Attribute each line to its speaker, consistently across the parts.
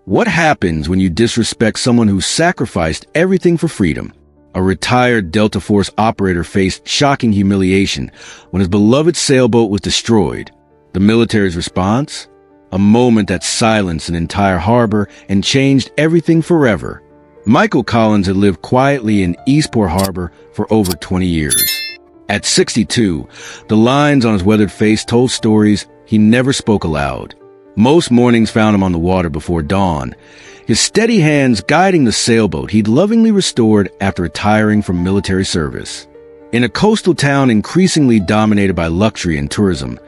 Speaker 1: What happens when you disrespect someone who sacrificed everything for freedom? A retired Delta Force operator faced shocking humiliation when his beloved sailboat was destroyed. The military's response? A moment that silenced an entire harbor and changed everything forever. Michael Collins had lived quietly in Eastport Harbor for over 20 years. At 62, the lines on his weathered face told stories he never spoke aloud. Most mornings found him on the water before dawn, his steady hands guiding the sailboat he'd lovingly restored after retiring from military service. In a coastal town increasingly dominated by luxury and tourism,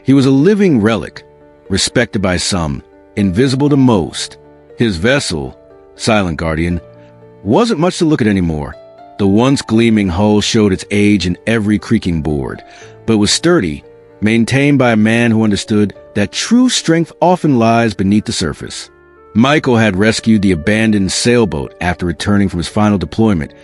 Speaker 1: he was a living relic, respected by some, invisible to most. His vessel, Silent Guardian, wasn't much to look at anymore. The once gleaming hull showed its age in every creaking board, but was sturdy, maintained by a man who understood that true strength often lies beneath the surface. Michael had rescued the abandoned sailboat after returning from his final deployment,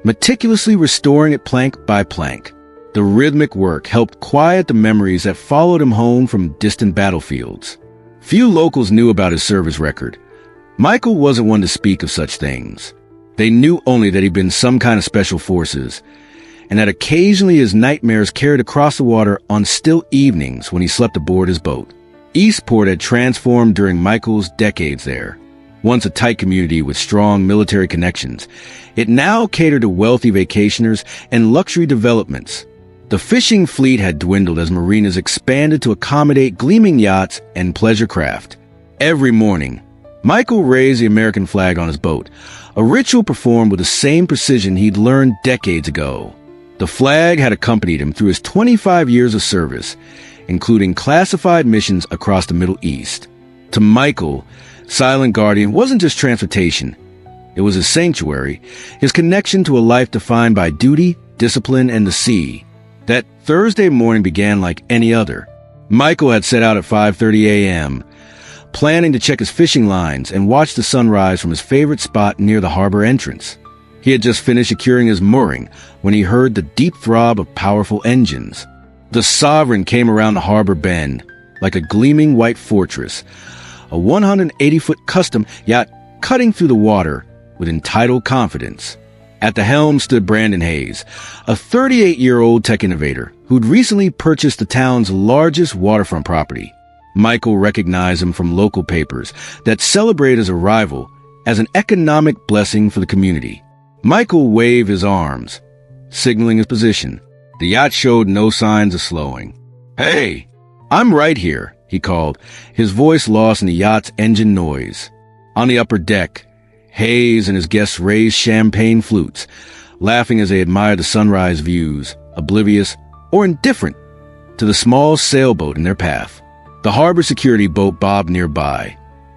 Speaker 1: meticulously restoring it plank by plank. The rhythmic work helped quiet the memories that followed him home from distant battlefields. Few locals knew about his service record. Michael wasn't one to speak of such things. They knew only that he'd been some kind of special forces, and that occasionally his nightmares carried across the water on still evenings when he slept aboard his boat. Eastport had transformed during Michael's decades there. Once a tight community with strong military connections, it now catered to wealthy vacationers and luxury developments. The fishing fleet had dwindled as marinas expanded to accommodate gleaming yachts and pleasure craft. Every morning, Michael raised the American flag on his boat, a ritual performed with the same precision he'd learned decades ago. The flag had accompanied him through his 25 years of service, including classified missions across the Middle East. To Michael, Silent Guardian wasn't just transportation. It was his sanctuary, his connection to a life defined by duty, discipline, and the sea. That Thursday morning began like any other. Michael had set out at 5:30 a.m., planning to check his fishing lines and watch the sunrise from his favorite spot near the harbor entrance. He had just finished securing his mooring when he heard the deep throb of powerful engines. The Sovereign came around the harbor bend like a gleaming white fortress, a 180-foot custom yacht cutting through the water with entitled confidence. At the helm stood Brandon Hayes, a 38-year-old tech innovator who'd recently purchased the town's largest waterfront property. Michael recognized him from local papers that celebrated his arrival as an economic blessing for the community. Michael waved his arms, signaling his position. The yacht showed no signs of slowing. "Hey, I'm right here," he called, his voice lost in the yacht's engine noise. On the upper deck, Hayes and his guests raised champagne flutes, laughing as they admired the sunrise views, oblivious or indifferent to the small sailboat in their path. The harbor security boat bobbed nearby,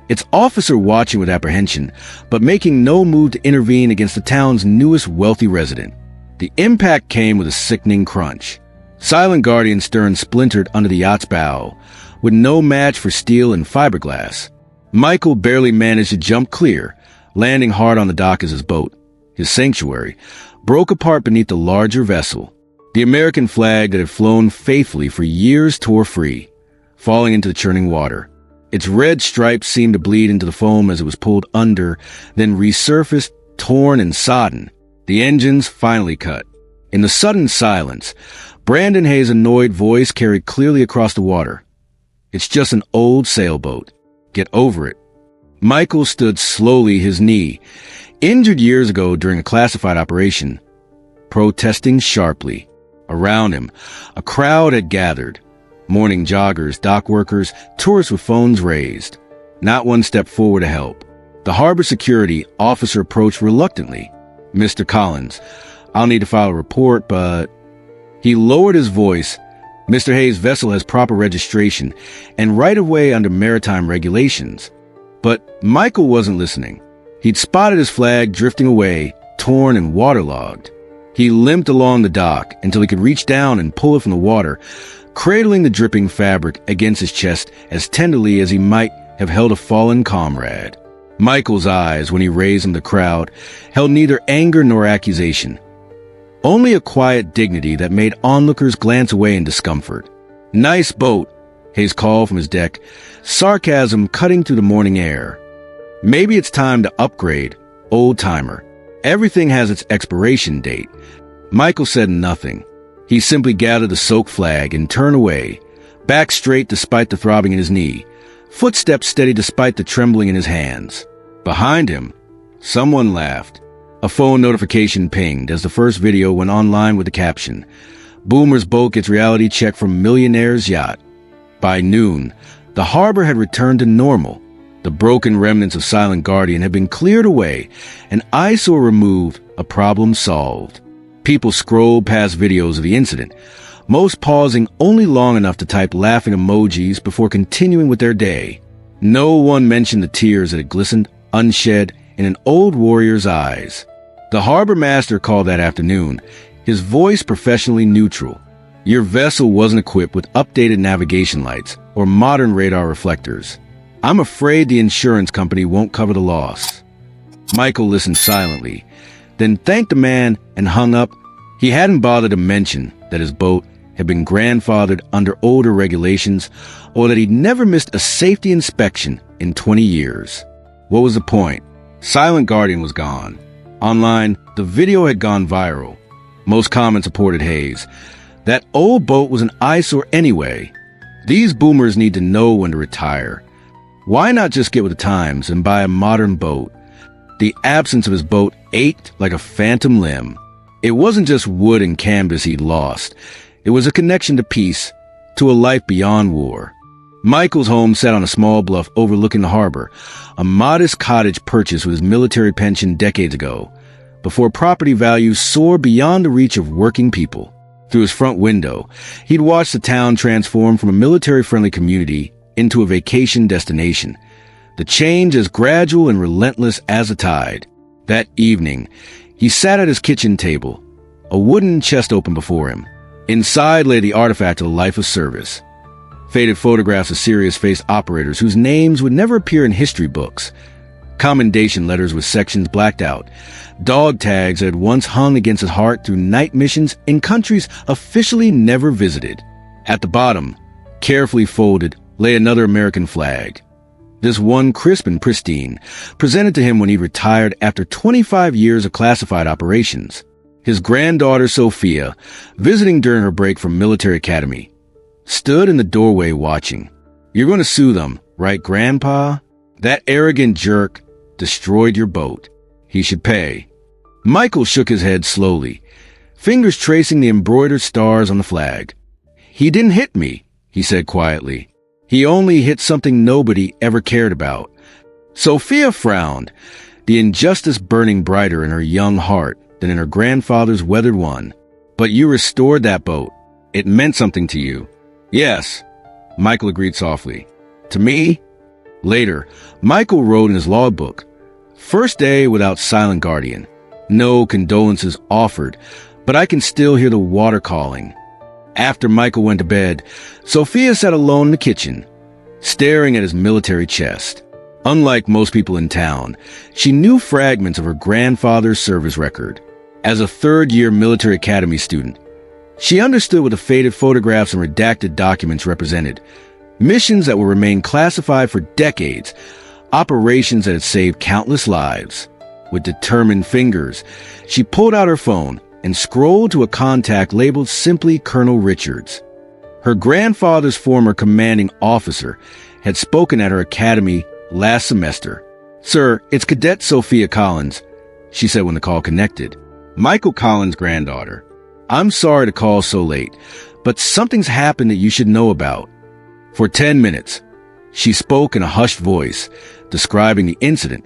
Speaker 1: its officer watching with apprehension, but making no move to intervene against the town's newest wealthy resident. The impact came with a sickening crunch. Silent Guardian's stern splintered under the yacht's bow, with no match for steel and fiberglass. Michael barely managed to jump clear, landing hard on the dock as his boat, his sanctuary, broke apart beneath the larger vessel. The American flag that had flown faithfully for years tore free, falling into the churning water. Its red stripes seemed to bleed into the foam as it was pulled under, then resurfaced, torn and sodden. The engines finally cut. In the sudden silence, Brandon Hayes' annoyed voice carried clearly across the water. "It's just an old sailboat. Get over it." Michael stood slowly, his knee, injured years ago during a classified operation, protesting sharply. Around him, a crowd had gathered. Morning joggers, dock workers, tourists with phones raised. Not one stepped forward to help. The harbor security officer approached reluctantly. "Mr. Collins, I'll need to file a report, but..." He lowered his voice. "Mr. Hayes' vessel has proper registration and right-of-way under maritime regulations." But Michael wasn't listening. He'd spotted his flag drifting away, torn and waterlogged. He limped along the dock until he could reach down and pull it from the water, cradling the dripping fabric against his chest as tenderly as he might have held a fallen comrade. Michael's eyes, when he raised them to the crowd, held neither anger nor accusation. Only a quiet dignity that made onlookers glance away in discomfort. "Nice boat," Hayes called from his deck, sarcasm cutting through the morning air. Maybe it's time to upgrade, old-timer. Everything has its expiration date. Michael said nothing. He simply gathered the soaked flag and turned away, back straight despite the throbbing in his knee, footsteps steady despite the trembling in his hands. Behind him, someone laughed. A phone notification pinged as the first video went online with the caption, "Boomer's boat gets reality check from Millionaire's yacht." By noon, the harbor had returned to normal. The broken remnants of Silent Guardian had been cleared away, an eyesore removed, a problem solved. People scrolled past videos of the incident, most pausing only long enough to type laughing emojis before continuing with their day. No one mentioned the tears that had glistened, unshed, in an old warrior's eyes. The harbor master called that afternoon, his voice professionally neutral. Your vessel wasn't equipped with updated navigation lights or modern radar reflectors. I'm afraid the insurance company won't cover the loss. Michael listened silently, then thanked the man and hung up. He hadn't bothered to mention that his boat had been grandfathered under older regulations or that he'd never missed a safety inspection in 20 years. What was the point? Silent Guardian was gone. Online, the video had gone viral. Most comments supported Hayes. That old boat was an eyesore anyway. These boomers need to know when to retire. Why not just get with the times and buy a modern boat? The absence of his boat ached like a phantom limb. It wasn't just wood and canvas he'd lost. It was a connection to peace, to a life beyond war. Michael's home sat on a small bluff overlooking the harbor, a modest cottage purchased with his military pension decades ago, before property values soared beyond the reach of working people. Through his front window, he'd watched the town transform from a military-friendly community into a vacation destination, the change as gradual and relentless as a tide. That evening, he sat at his kitchen table, a wooden chest open before him. Inside lay the artifact of a life of service. Faded photographs of serious-faced operators whose names would never appear in history books. Commendation letters with sections blacked out. Dog tags that had once hung against his heart through night missions in countries officially never visited. At the bottom, carefully folded, lay another American flag. This one crisp and pristine, presented to him when he retired after 25 years of classified operations. His granddaughter Sophia, visiting during her break from military academy, stood in the doorway watching. "You're going to sue them, right, Grandpa? That arrogant jerk destroyed your boat. He should pay." Michael shook his head slowly, fingers tracing the embroidered stars on the flag. "He didn't hit me," he said quietly. "He only hit something nobody ever cared about." Sophia frowned, the injustice burning brighter in her young heart than in her grandfather's weathered one. "But you restored that boat. It meant something to you." "Yes," Michael agreed softly. "To me?" Later, Michael wrote in his logbook, "First day without Silent Guardian. No condolences offered, but I can still hear the water calling." After Michael went to bed, Sophia sat alone in the kitchen, staring at his military chest. Unlike most people in town, she knew fragments of her grandfather's service record. As a third-year military academy student, she understood what the faded photographs and redacted documents represented. Missions that would remain classified for decades, operations that had saved countless lives. With determined fingers, she pulled out her phone and scrolled to a contact labeled simply Colonel Richards. Her grandfather's former commanding officer had spoken at her academy last semester. "Sir, it's Cadet Sophia Collins," she said when the call connected. "Michael Collins' granddaughter. I'm sorry to call so late, but something's happened that you should know about." For 10 minutes, she spoke in a hushed voice, describing the incident,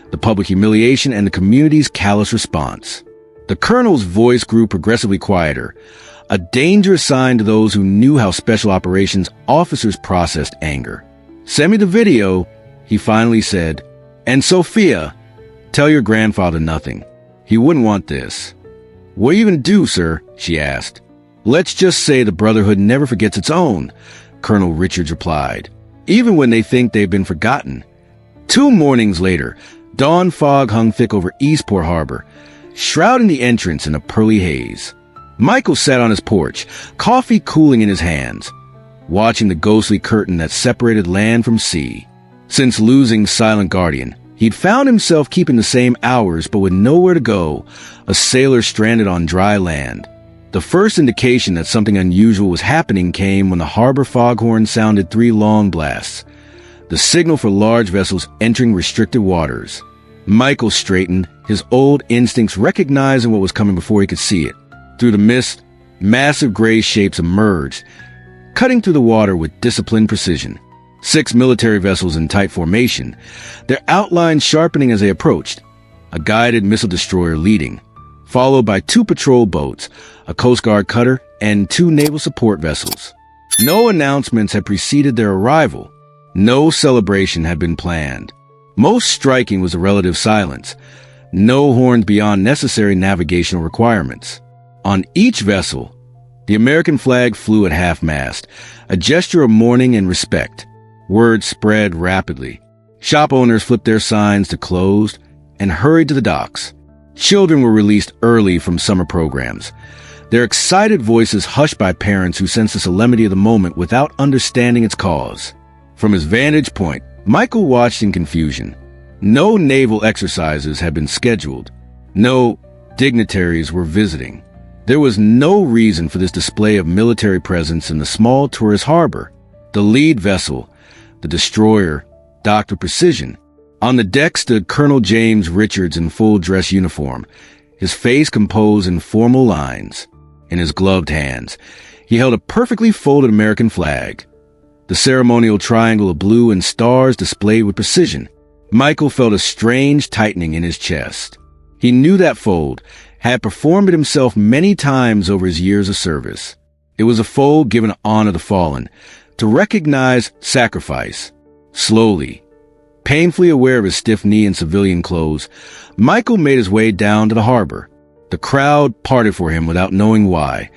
Speaker 1: the public humiliation, and the community's callous response. The colonel's voice grew progressively quieter, a dangerous sign to those who knew how special operations officers processed anger. "Send me the video," he finally said. "And Sophia, tell your grandfather nothing. He wouldn't want this." "What are you going to do, sir?" she asked. "Let's just say the Brotherhood never forgets its own," Colonel Richards replied, "even when they think they've been forgotten." 2 mornings later, dawn fog hung thick over Eastport Harbor, shrouding the entrance in a pearly haze. Michael sat on his porch, coffee cooling in his hands, watching the ghostly curtain that separated land from sea. Since losing Silent Guardian, He'd found himself keeping the same hours but with nowhere to go, a sailor stranded on dry land. The first indication that something unusual was happening came when the harbor foghorn sounded 3 long blasts, the signal for large vessels entering restricted waters. Michael straightened, his old instincts recognizing what was coming before he could see it. Through the mist, massive gray shapes emerged, cutting through the water with disciplined precision. 6 military vessels in tight formation, their outlines sharpening as they approached, a guided missile destroyer leading, followed by 2 patrol boats, a Coast Guard cutter, and 2 naval support vessels. No announcements had preceded their arrival. No celebration had been planned. Most striking was the relative silence. No horns beyond necessary navigational requirements. On each vessel, the American flag flew at half-mast, a gesture of mourning and respect. Word spread rapidly. Shop owners flipped their signs to closed and hurried to the docks. Children were released early from summer programs, their excited voices hushed by parents who sensed the solemnity of the moment without understanding its cause. From his vantage point, Michael watched in confusion. No naval exercises had been scheduled. No dignitaries were visiting. There was no reason for this display of military presence in the small tourist harbor. The lead vessel, the destroyer, docked with precision. On the deck stood Colonel James Richards in full dress uniform, his face composed in formal lines. In his gloved hands, he held a perfectly folded American flag, the ceremonial triangle of blue and stars displayed with precision. Michael felt a strange tightening in his chest. He knew that fold, had performed it himself many times over his years of service. It was a fold given to honor the fallen, to recognize sacrifice. Slowly, painfully aware of his stiff knee in civilian clothes, Michael made his way down to the harbor. The crowd parted for him without knowing why,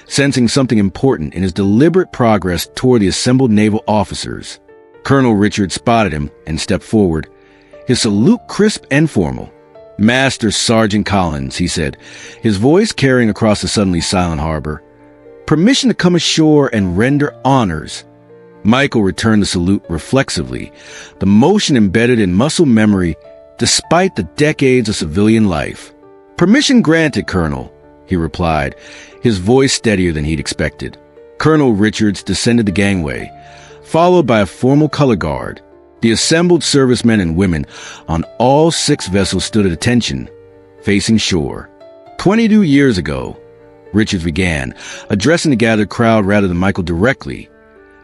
Speaker 1: sensing something important in his deliberate progress toward the assembled naval officers. Colonel Richards spotted him and stepped forward, his salute crisp and formal. "Master Sergeant Collins," he said, his voice carrying across the suddenly silent harbor. "Permission to come ashore and render honors." Michael returned the salute reflexively, the motion embedded in muscle memory despite the decades of civilian life. "Permission granted, Colonel," he replied, his voice steadier than he'd expected. Colonel Richards descended the gangway, followed by a formal color guard. The assembled servicemen and women on all 6 vessels stood at attention, facing shore. 22 years ago, Richards began, addressing the gathered crowd rather than Michael directly.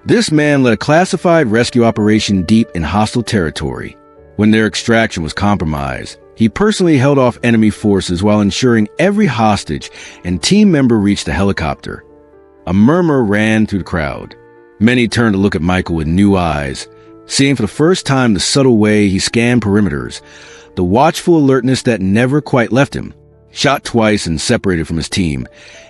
Speaker 1: This man led a classified rescue operation deep in hostile territory. When their extraction was compromised, he personally held off enemy forces while ensuring every hostage and team member reached the helicopter. A murmur ran through the crowd. Many turned to look at Michael with new eyes, seeing for the first time the subtle way he scanned perimeters, the watchful alertness that never quite left him. Shot twice and separated from his team,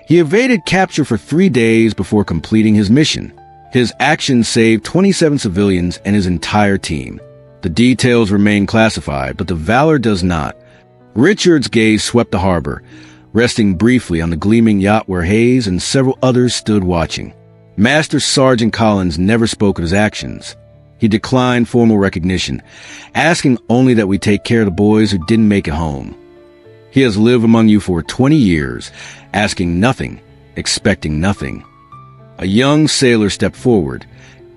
Speaker 1: he evaded capture for 3 days before completing his mission. His actions saved 27 civilians and his entire team. The details remain classified, but the valor does not. Richard's gaze swept the harbor, resting briefly on the gleaming yacht where Hayes and several others stood watching. Master Sergeant Collins never spoke of his actions. He declined formal recognition, asking only that we take care of the boys who didn't make it home. He has lived among you for 20 years, asking nothing, expecting nothing. A young sailor stepped forward,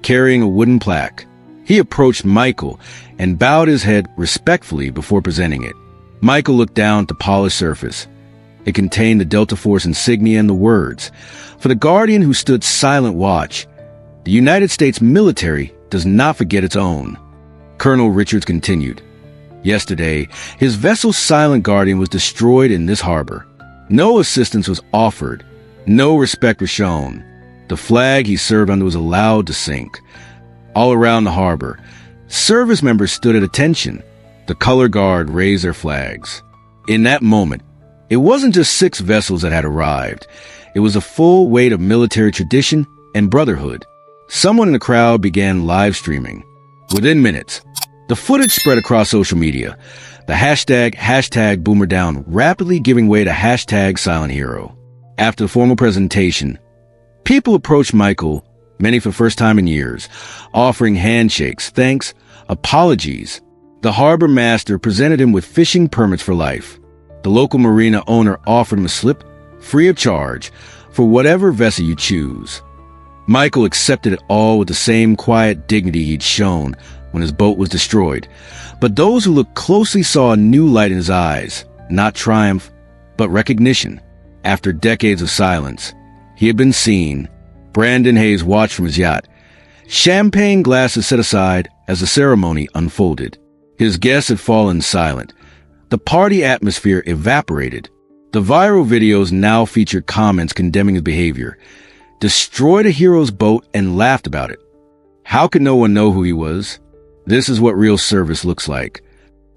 Speaker 1: carrying a wooden plaque. He approached Michael and bowed his head respectfully before presenting it. Michael looked down at the polished surface. It contained the Delta Force insignia and the words, "For the Guardian who stood silent watch, the United States military does not forget its own." Colonel Richards continued. "Yesterday, his vessel Silent Guardian was destroyed in this harbor. No assistance was offered. No respect was shown. The flag he served under was allowed to sink." All around the harbor, service members stood at attention. The color guard raised their flags. In that moment, it wasn't just 6 vessels that had arrived. It was the full weight of military tradition and brotherhood. Someone in the crowd began live streaming. Within minutes, the footage spread across social media. The hashtag #BoomerDown rapidly giving way to hashtag Silent Hero. After the formal presentation, people approached Michael, many for the first time in years, offering handshakes, thanks, apologies. The harbor master presented him with fishing permits for life. The local marina owner offered him a slip, free of charge, for whatever vessel you choose. Michael accepted it all with the same quiet dignity he'd shown when his boat was destroyed. But those who looked closely saw a new light in his eyes, not triumph, but recognition. After decades of silence, he had been seen. Brandon Hayes watched from his yacht, champagne glasses set aside as the ceremony unfolded. His guests had fallen silent. The party atmosphere evaporated. The viral videos now featured comments condemning his behavior, destroyed a hero's boat, and laughed about it. How could no one know who he was? This is what real service looks like.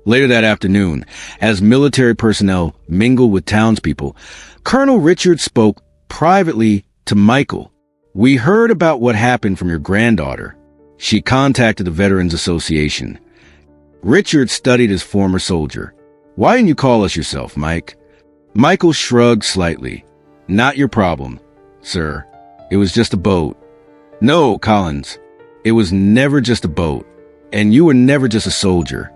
Speaker 1: Later that afternoon, as military personnel mingled with townspeople, Colonel Richard spoke privately to Michael. "We heard about what happened from your granddaughter. She contacted the Veterans Association." Richard studied his former soldier. "Why didn't you call us yourself, Mike?" Michael shrugged slightly. "Not your problem, sir. It was just a boat." "No, Collins. It was never just a boat. And you were never just a soldier."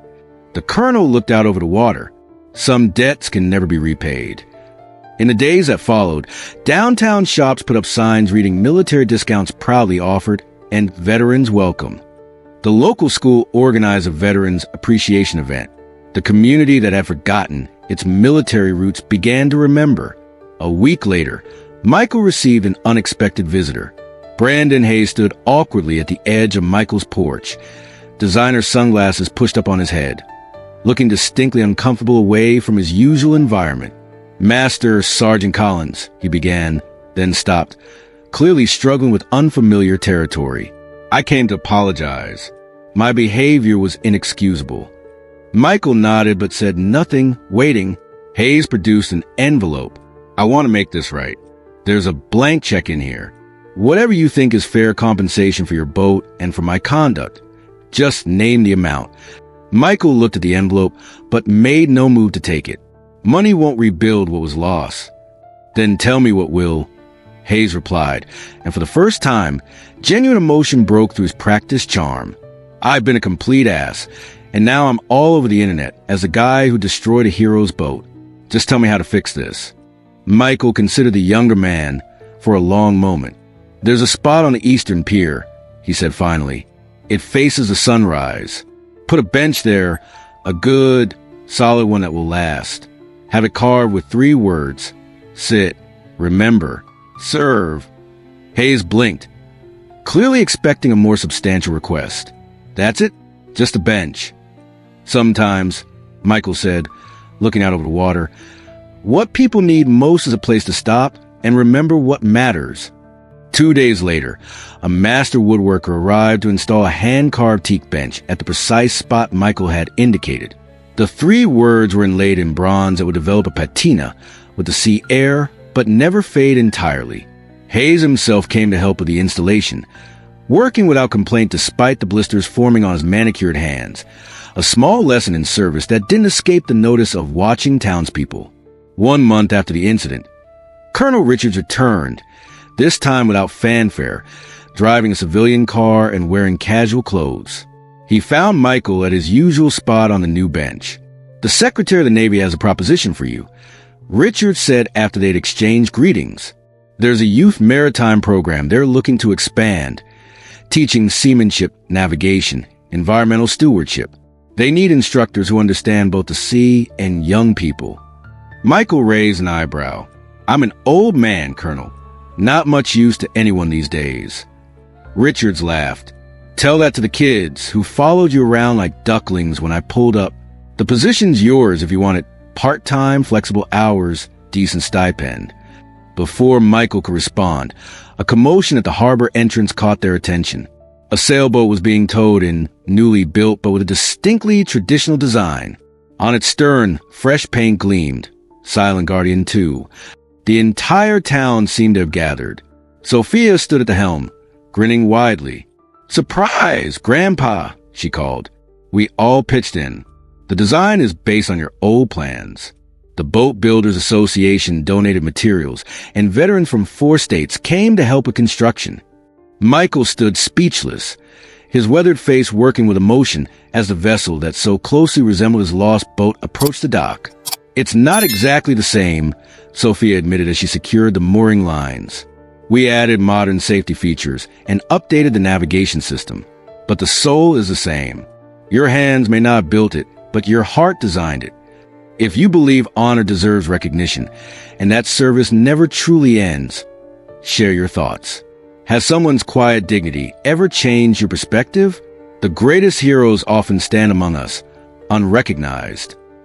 Speaker 1: The colonel looked out over the water. Some debts can never be repaid. In the days that followed, downtown shops put up signs reading "Military discounts proudly offered" and "Veterans welcome." The local school organized a Veterans Appreciation event. The community that had forgotten its military roots began to remember. A week later, Michael received an unexpected visitor. Brandon Hayes stood awkwardly at the edge of Michael's porch, designer sunglasses pushed up on his head, looking distinctly uncomfortable away from his usual environment. "Master Sergeant Collins," he began, then stopped, clearly struggling with unfamiliar territory. "I came to apologize. My behavior was inexcusable." Michael nodded but said nothing, waiting. Hayes produced an envelope. "I want to make this right. There's a blank check in here. Whatever you think is fair compensation for your boat and for my conduct. Just name the amount." Michael looked at the envelope, but made no move to take it. "Money won't rebuild what was lost." "Then tell me what will," Hayes replied, and for the first time, genuine emotion broke through his practiced charm. "I've been a complete ass, and now I'm all over the internet as the guy who destroyed a hero's boat. Just tell me how to fix this." Michael considered the younger man for a long moment. "There's a spot on the eastern pier," he said finally. "It faces the sunrise. Put a bench there, a good, solid one that will last. Have it carved with 3 words. Sit, remember, serve." Hayes blinked, clearly expecting a more substantial request. "That's it? Just a bench?" "Sometimes," Michael said, looking out over the water. "What people need most is a place to stop and remember what matters." 2 days later, a master woodworker arrived to install a hand-carved teak bench at the precise spot Michael had indicated. The 3 words were inlaid in bronze that would develop a patina with the sea air, but never fade entirely. Hayes himself came to help with the installation, working without complaint despite the blisters forming on his manicured hands. A small lesson in service that didn't escape the notice of watching townspeople. 1 month after the incident, Colonel Richards returned, this time without fanfare, driving a civilian car and wearing casual clothes. He found Michael at his usual spot on the new bench. "The Secretary of the Navy has a proposition for you," Richards said after they'd exchanged greetings. "There's a youth maritime program they're looking to expand, teaching seamanship, navigation, environmental stewardship. They need instructors who understand both the sea and young people." Michael raised an eyebrow. "I'm an old man, Colonel. Not much use to anyone these days." Richards laughed. "Tell that to the kids who followed you around like ducklings when I pulled up. The position's yours if you want it. Part-time, flexible hours, decent stipend." Before Michael could respond, a commotion at the harbor entrance caught their attention. A sailboat was being towed in, newly built but with a distinctly traditional design. On its stern, fresh paint gleamed. Silent Guardian 2. The entire town seemed to have gathered. Sophia stood at the helm, grinning widely. "Surprise, Grandpa," she called. We all pitched in. "The design is based on your old plans." The Boat Builders Association donated materials, and veterans from 4 states came to help with construction. Michael stood speechless. his weathered face working with emotion as the vessel that so closely resembled his lost boat approached the dock. "It's not exactly the same," Sophia admitted as she secured the mooring lines. "We added modern safety features and updated the navigation system. But the soul is the same. Your hands may not have built it, but your heart designed it. If you believe honor deserves recognition, and that service never truly ends, share your thoughts. Has someone's quiet dignity ever changed your perspective? The greatest heroes often stand among us, unrecognized.